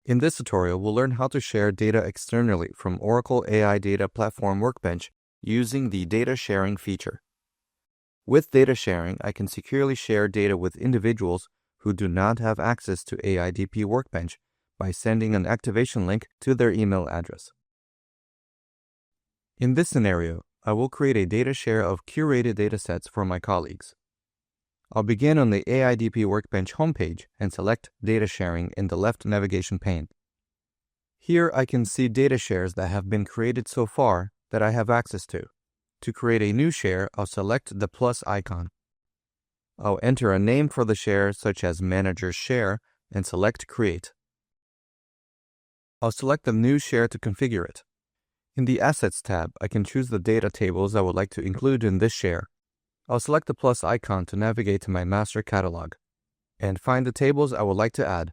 In this tutorial, we'll learn how to share data externally from Oracle AI Data Platform Workbench using the data sharing feature. With data sharing, I can securely share data with individuals who do not have access to AIDP Workbench by sending an activation link to their email address. In this scenario, I will create a data share of curated datasets for my colleagues. I'll begin on the AIDP Workbench homepage and select Data Sharing in the left navigation pane. Here I can see data shares that have been created so far that I have access to. To create a new share, I'll select the plus icon. I'll enter a name for the share such as Manager Share and select Create. I'll select the new share to configure it. In the Assets tab, I can choose the data tables I would like to include in this share. I'll select the plus icon to navigate to my master catalog and find the tables I would like to add.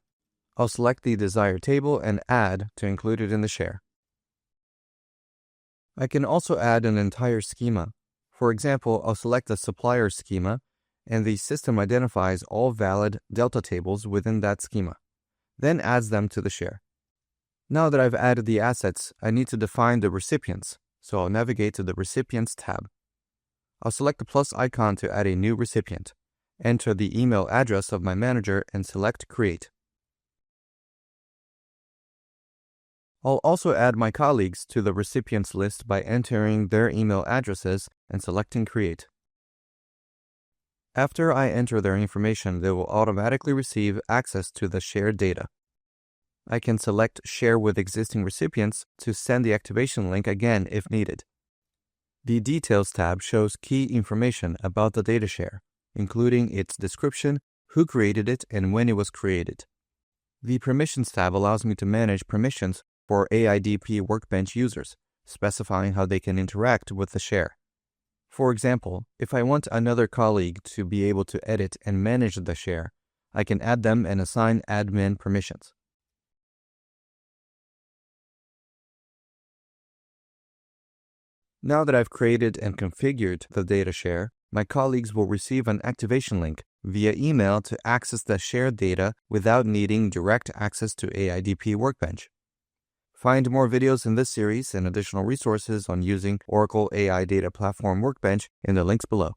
I'll select the desired table and Add to include it in the share. I can also add an entire schema. For example, I'll select the supplier schema, and the system identifies all valid delta tables within that schema, then adds them to the share. Now that I've added the assets, I need to define the recipients, so I'll navigate to the Recipients tab. I'll select the plus icon to add a new recipient, enter the email address of my manager, and select Create. I'll also add my colleagues to the recipients list by entering their email addresses and selecting Create. After I enter their information, they will automatically receive access to the shared data. I can select Share with Existing Recipients to send the activation link again if needed. The Details tab shows key information about the data share, including its description, who created it, and when it was created. The Permissions tab allows me to manage permissions for AIDP Workbench users, specifying how they can interact with the share. For example, if I want another colleague to be able to edit and manage the share, I can add them and assign admin permissions. Now that I've created and configured the data share, my colleagues will receive an activation link via email to access the shared data without needing direct access to AIDP Workbench. Find more videos in this series and additional resources on using Oracle AI Data Platform Workbench in the links below.